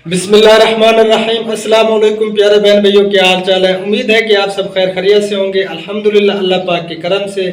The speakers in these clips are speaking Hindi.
बिस्मिल्लाहिर्रहमानिर्रहीम। अस्सलाम वालेकुम प्यारे बहन भाइयों, क्या हाल चाल है। उम्मीद है कि आप सब खैर खैरियत से होंगे। अल्हम्दुलिल्लाह, अल्लाह पाक के करम से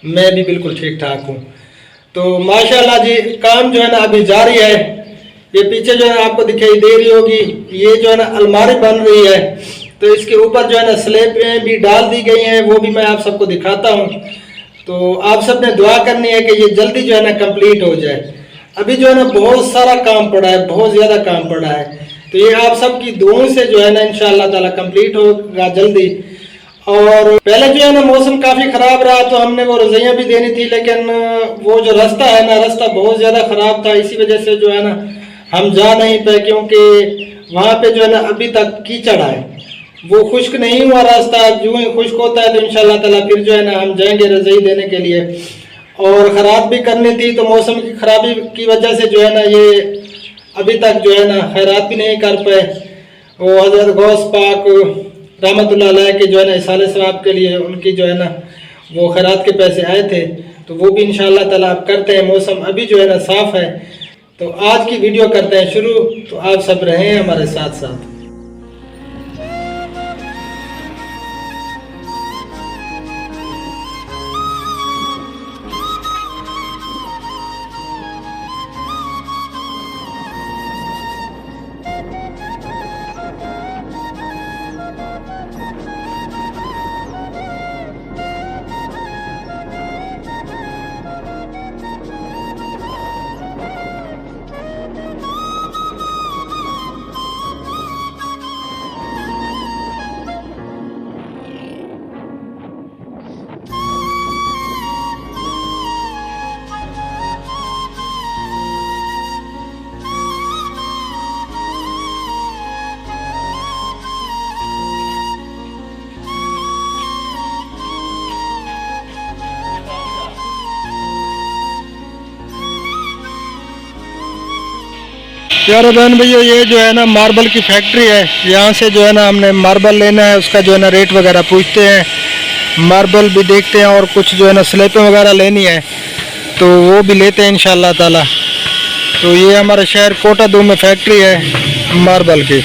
मैं भी बिल्कुल ठीक ठाक हूँ। तो माशाल्लाह जी, काम जो है ना अभी जारी है। ये पीछे जो है आपको दिखाई दे रही होगी, ये जो है ना अलमारी बन रही है। तो इसके ऊपर जो है ना स्लैबें भी डाल दी गई हैं, वो भी मैं आप सबको दिखाता हूँ। तो आप सब ने दुआ करनी है कि ये जल्दी जो है ना कंप्लीट हो जाए। अभी जो है ना बहुत सारा काम पड़ा है, बहुत ज़्यादा काम पड़ा है। तो ये आप सबकी दुआओं से जो है ना इंशाअल्लाह ताला कंप्लीट होगा जल्दी। और पहले जो है ना मौसम काफ़ी ख़राब रहा, तो हमने वो रज़ाइयाँ भी देनी थी, लेकिन वो जो रास्ता है ना, रास्ता बहुत ज़्यादा ख़राब था। इसी वजह से जो है ना हम जा नहीं पाए, क्योंकि वहाँ पे जो है ना अभी तक कीचड़ है, वो खुश्क नहीं हुआ रास्ता। जो ही खुश्क होता है तो इंशाअल्लाह ताला फिर जो है ना हम जाएंगे रज़ाई देने के लिए। और ख़ैरात भी करनी थी, तो मौसम की ख़राबी की वजह से जो है ना ये अभी तक जो है ना खैरात भी नहीं कर पाए। वो हज़रत गौस पाक रहमतुल्लाह अलैह के जो है ना इसाले सवाब के लिए उनकी जो है ना वो खैरात के पैसे आए थे, तो वो भी इंशाअल्लाह ताला अब करते हैं। मौसम अभी जो है ना साफ़ है। तो आज की वीडियो करते हैं शुरू। तो आप सब रहें हमारे साथ साथ। प्यारे बहन भैया, ये जो है ना मार्बल की फैक्ट्री है। यहाँ से जो है ना हमने मार्बल लेना है, उसका जो है ना रेट वगैरह पूछते हैं, मार्बल भी देखते हैं, और कुछ जो है ना स्लेपें वगैरह लेनी है तो वो भी लेते हैं इंशाअल्लाह ताला। तो ये हमारे शहर कोटा 2 में फैक्ट्री है मार्बल की।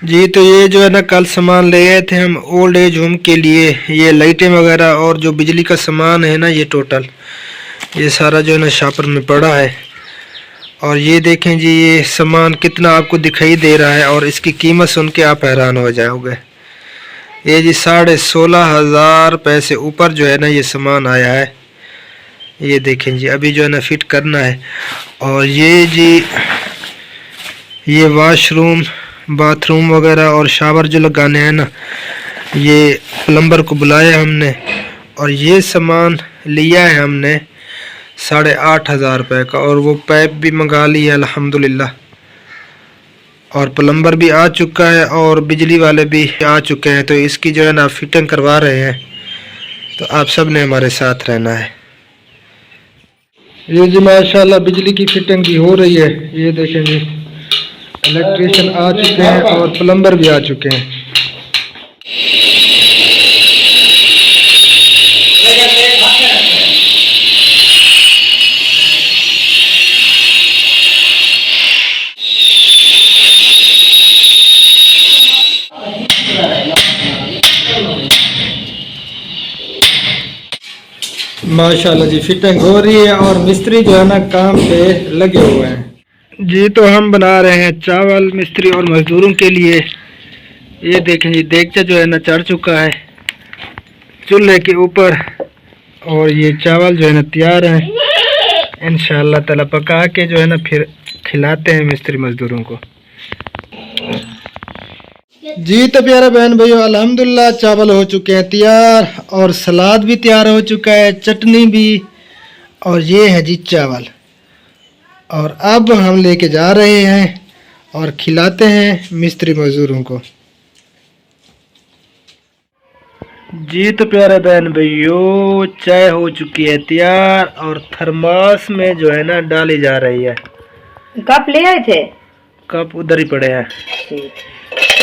जी, तो ये जो है ना कल सामान ले आए थे हम ओल्ड एज होम के लिए। ये लाइटें वगैरह और जो बिजली का सामान है ना, ये टोटल ये सारा जो है ना शॉपर में पड़ा है। और ये देखें जी, ये सामान कितना आपको दिखाई दे रहा है, और इसकी कीमत सुन के आप हैरान हो जाओगे। ये जी 16,500 रुपये से ऊपर जो है ना ये सामान आया है। ये देखें जी, अभी जो है ना फिट करना है। और ये जी, ये वाशरूम बाथरूम वगैरह और शावर जो लगाने हैं ना, ये प्लम्बर को बुलाया हमने, और ये सामान लिया है हमने 8,500 रुपये का। और वो पाइप भी मंगा ली है अल्हम्दुलिल्लाह, और प्लम्बर भी आ चुका है और बिजली वाले भी आ चुके हैं। तो इसकी जो है ना फिटिंग करवा रहे हैं। तो आप सब ने हमारे साथ रहना है। ये जी माशाल्लाह बिजली की फिटिंग भी हो रही है। ये देखें जी, इलेक्ट्रीशियन आ चुके हैं और प्लम्बर भी आ चुके हैं। माशाल्लाह जी, फिटिंग हो रही है और मिस्त्री जो है ना काम पे लगे हुए हैं। जी, तो हम बना रहे हैं चावल मिस्त्री और मजदूरों के लिए। ये देखें जी, देगचा जो है ना चढ़ चुका है चूल्हे के ऊपर, और ये चावल जो है ना तैयार है। इंशाअल्लाह ताला पका के जो है ना फिर खिलाते हैं मिस्त्री मजदूरों को। जी तो प्यारे बहन भाइयों, अल्हम्दुलिल्लाह चावल हो चुके हैं तैयार और सलाद भी तैयार हो चुका है, चटनी भी, और ये है जी चावल। और अब हम लेके जा रहे हैं और खिलाते हैं मिस्त्री मजदूरों को। जी तो प्यारे बहन भाइयों, चाय हो चुकी है तैयार और थर्मास में जो है ना डाली जा रही है। कप ले आए थे? कप उधर ही पड़े हैं।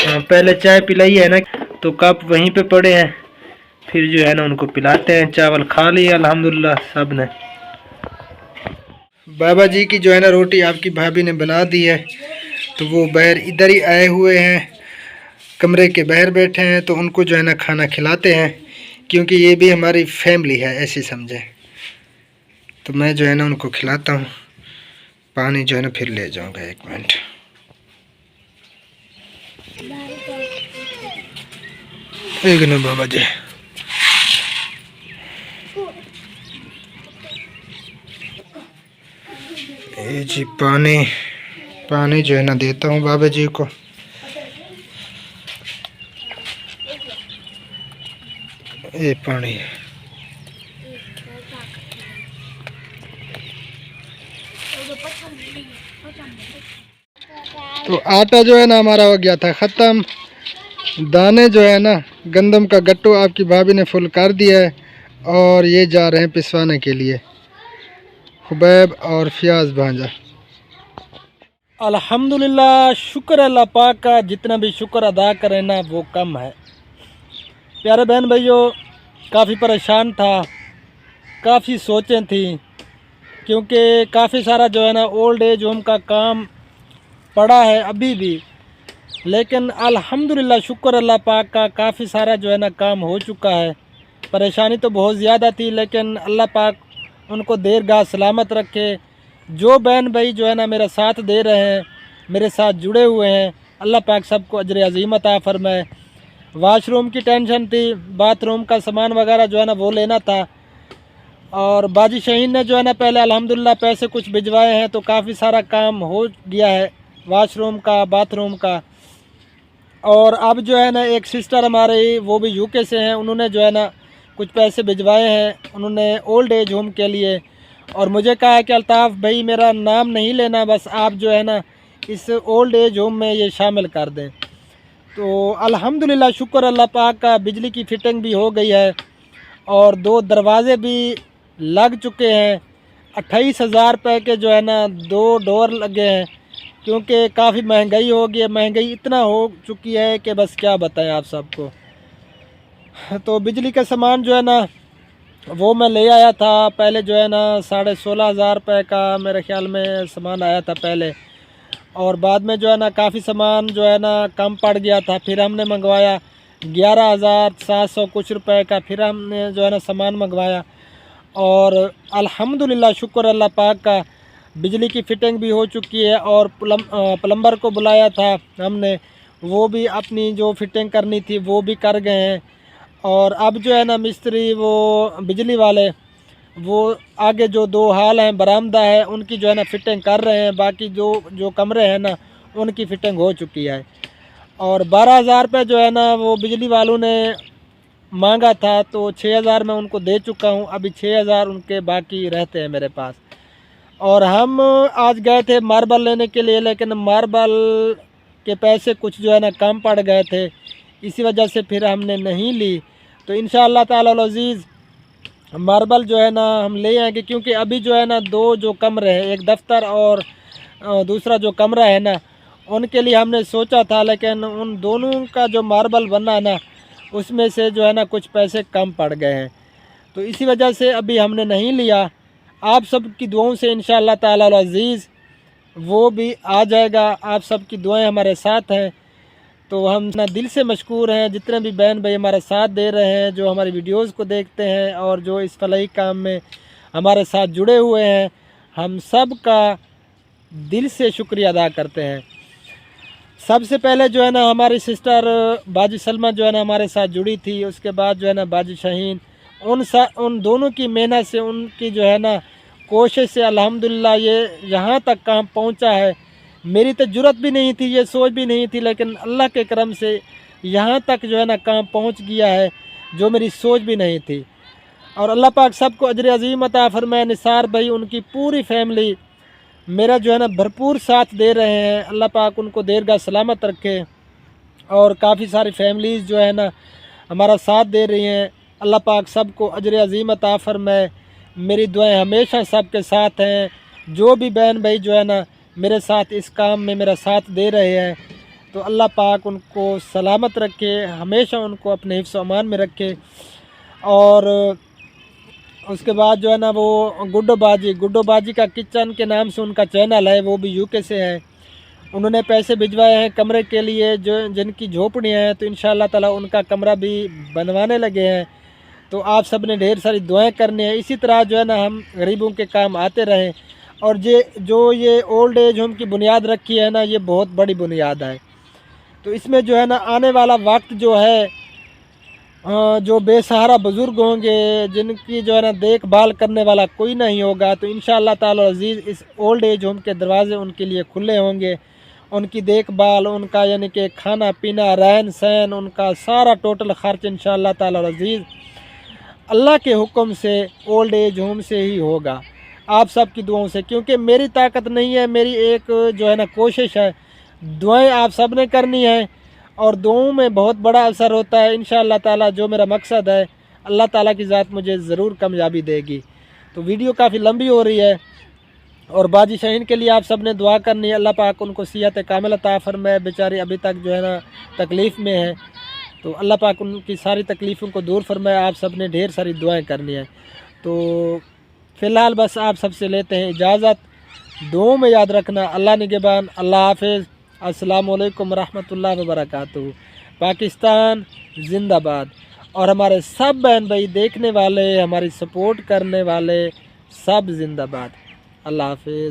हाँ, पहले चाय पिलाई है ना तो कप वहीं पे पड़े हैं, फिर जो है ना उनको पिलाते हैं। चावल खा लिए अल्हम्दुलिल्लाह सब ने। बाबा जी की जो है ना रोटी आपकी भाभी ने बना दी है, तो वो बाहर इधर ही आए हुए हैं, कमरे के बाहर बैठे हैं, तो उनको जो है ना खाना खिलाते हैं, क्योंकि ये भी हमारी फैमिली है ऐसे समझे। तो मैं जो है ना उनको खिलाता हूँ। पानी जो है ना फिर ले जाऊँगा, 1 मिनट। एक न बाबा जी, ये जी पानी जो है ना देता हूँ बाबा जी को। ये पानी तो आटा जो है ना हमारा हो गया था ख़त्म। दाने जो है ना गंदम का गट्टू आपकी भाभी ने फुल कर दिया है और ये जा रहे हैं पिसवाने के लिए, खुबैब और फियाज भांजा। अल्हम्दुलिल्लाह, शुक्र अल्लाह पाक का, जितना भी शुक्र अदा करें ना वो कम है। प्यारे बहन भाइयों, काफ़ी परेशान था, काफ़ी सोचें थी, क्योंकि काफ़ी सारा जो है ना ओल्ड एज होम का काम पड़ा है अभी भी, लेकिन अल्हम्दुलिल्लाह शुक्र अल्लाह पाक का काफ़ी सारा जो है ना काम हो चुका है। परेशानी तो बहुत ज़्यादा थी, लेकिन अल्लाह पाक उनको देरगाह सलामत रखे। जो बहन भाई जो है ना मेरा साथ दे रहे हैं, मेरे साथ जुड़े हुए हैं, अल्लाह पाक सबको अजर अज़ीम अता फरमाए। वाशरूम की टेंशन थी, बाथरूम का सामान वगैरह जो है ना वो लेना था, और बाजी शहीन ने जो है ना पहले अल्हम्दुलिल्लाह पैसे कुछ भिजवाए हैं, तो काफ़ी सारा काम हो गया है वाशरूम का, बाथरूम का। और अब जो है ना एक सिस्टर हमारे, वो भी यूके से हैं, उन्होंने जो है ना कुछ पैसे भिजवाए हैं उन्होंने ओल्ड एज होम के लिए, और मुझे कहा है कि अल्ताफ़ भाई मेरा नाम नहीं लेना, बस आप जो है ना इस ओल्ड एज होम में ये शामिल कर दें। तो अल्हम्दुलिल्लाह शुक्र अल्लाह पाक का, बिजली की फ़िटिंग भी हो गई है और 2 दरवाज़े भी लग चुके हैं। 28,000 रुपये के जो है ना 2 डोर लगे हैं, क्योंकि काफ़ी महंगाई हो गई है। महंगाई इतना हो चुकी है कि बस क्या बताएं आप सबको। तो बिजली का सामान जो है ना वो मैं ले आया था पहले, जो है ना 16,500 रुपये का मेरे ख्याल में सामान आया था पहले, और बाद में जो है ना काफ़ी सामान जो है ना कम पड़ गया था, फिर हमने मंगवाया 11,700 कुछ रुपए का, फिर हमने जो है ना सामान मंगवाया। और अल्हम्दुलिल्लाह शुक्र अल्लाह पाक का, बिजली की फ़िटिंग भी हो चुकी है, और प्लम्बर को बुलाया था हमने, वो भी अपनी जो फ़िटिंग करनी थी वो भी कर गए हैं। और अब जो है ना मिस्त्री वो बिजली वाले, वो आगे जो 2 हाल हैं, बरामदा है, उनकी जो है ना फ़िटिंग कर रहे हैं। बाकी जो कमरे हैं ना उनकी फ़िटिंग हो चुकी है। और 12,000 रुपये जो है ना वो बिजली वालों ने मांगा था, तो 6,000 मैं उनको दे चुका हूँ, अभी 6,000 उनके बाकी रहते हैं मेरे पास। और हम आज गए थे मार्बल लेने के लिए, लेकिन मार्बल के पैसे कुछ जो है ना कम पड़ गए थे, इसी वजह से फिर हमने नहीं ली। तो इंशाअल्लाह ताला अज़ीज़ मार्बल जो है ना हम ले आएंगे, क्योंकि अभी जो है ना 2 जो कमरे हैं, एक दफ्तर और दूसरा जो कमरा है ना, उनके लिए हमने सोचा था, लेकिन उन दोनों का जो मार्बल बना ना उसमें से जो है ना कुछ पैसे कम पड़ गए हैं, तो इसी वजह से अभी हमने नहीं लिया। आप सब की दुआओं से इंशाअल्लाह ताला अज़ीज़ वो भी आ जाएगा। आप सब की दुआएं हमारे साथ हैं, तो हम ना दिल से मशकूर हैं जितने भी बहन भाई हमारा साथ दे रहे हैं, जो हमारी वीडियोस को देखते हैं और जो इस फलाही काम में हमारे साथ जुड़े हुए हैं। हम सब का दिल से शुक्रिया अदा करते हैं। सबसे पहले जो है ना हमारी सिस्टर बाजी सलमा जो है ना हमारे साथ जुड़ी थी, उसके बाद जो है ना बाजी शाहीन, उन दोनों की मेहनत से, उनकी जो है ना कोशिश से अल्हम्दुलिल्लाह ये यहाँ तक काम पहुँचा है। मेरी तो जुर्रत भी नहीं थी, ये सोच भी नहीं थी, लेकिन अल्लाह के करम से यहाँ तक जो है ना काम पहुँच गया है जो मेरी सोच भी नहीं थी। और अल्लाह पाक सबको अजर अज़ीम अता फरमाए। निसार भाई, उनकी पूरी फैमिली मेरा जो है ना भरपूर साथ दे रहे हैं। अल्लाह पाक उनको दीर्घ सलामत रखे। और काफ़ी सारी फैमिलीज़ जो है ना हमारा साथ दे रही हैं। अल्लाह पाक सबको अजर अज़ीम अता फरमाए। मेरी दुआएं हमेशा सबके साथ हैं। जो भी बहन भाई जो है ना मेरे साथ इस काम में मेरा साथ दे रहे हैं, तो अल्लाह पाक उनको सलामत रखे, हमेशा उनको अपने हिफ्ज़ अमान में रखे। और उसके बाद जो है ना वो गुड्डो बाजी का किचन के नाम से उनका चैनल है, वो भी यूके से है। उन्होंने पैसे भिजवाए हैं कमरे के लिए, जो जिनकी झोपड़ियाँ हैं, तो इंशाअल्लाह ताला उनका कमरा भी बनवाने लगे हैं। तो आप सब ने ढेर सारी दुआएं करनी है। इसी तरह जो है ना हम गरीबों के काम आते रहें। और ये ओल्ड एज होम की बुनियाद रखी है ना, ये बहुत बड़ी बुनियाद है। तो इसमें जो है ना आने वाला वक्त जो है, जो बेसहारा बुज़ुर्ग होंगे, जिनकी जो है ना देखभाल करने वाला कोई नहीं होगा, तो इंशाअल्लाह ताला अज़ीज़ इस ओल्ड एज होम के दरवाज़े उनके लिए खुले होंगे। उनकी देखभाल, उनका यानी कि खाना पीना, रहन सहन, उनका सारा टोटल ख़र्च इंशाअल्लाह ताला अज़ीज़ अल्लाह के हुक्म से ओल्ड एज होम से ही होगा, आप सब की दुआओं से। क्योंकि मेरी ताकत नहीं है, मेरी एक जो है ना कोशिश है। दुआएं आप सब ने करनी है और दुआओं में बहुत बड़ा असर होता है। इंशाअल्लाह ताला जो मेरा मकसद है, अल्लाह ताला की ज़ात मुझे ज़रूर कामयाबी देगी। तो वीडियो काफ़ी लंबी हो रही है। और बाजी शाहीन के लिए आप सब ने दुआ करनी है। अल्लाह पाक उनको सिहत कामिल अता फरमाए। बेचारी अभी तक जो है ना तकलीफ़ में है, तो अल्लाह पाक उनकी सारी तकलीफ़ों को दूर फरमाए। आप सब ने ढेर सारी दुआएं करनी है। तो फ़िलहाल बस आप सबसे लेते हैं इजाज़त। दुआओं में याद रखना। अल्लाह निगहबान। अल्लाह हाफ़िज़। अस्सलामु अलैकुम रहमतुल्लाहि व बरकातुहू। पाकिस्तान ज़िंदाबाद। और हमारे सब बहन भाई देखने वाले, हमारी सपोर्ट करने वाले सब ज़िंदाबाद। अल्लाह हाफ़िज़।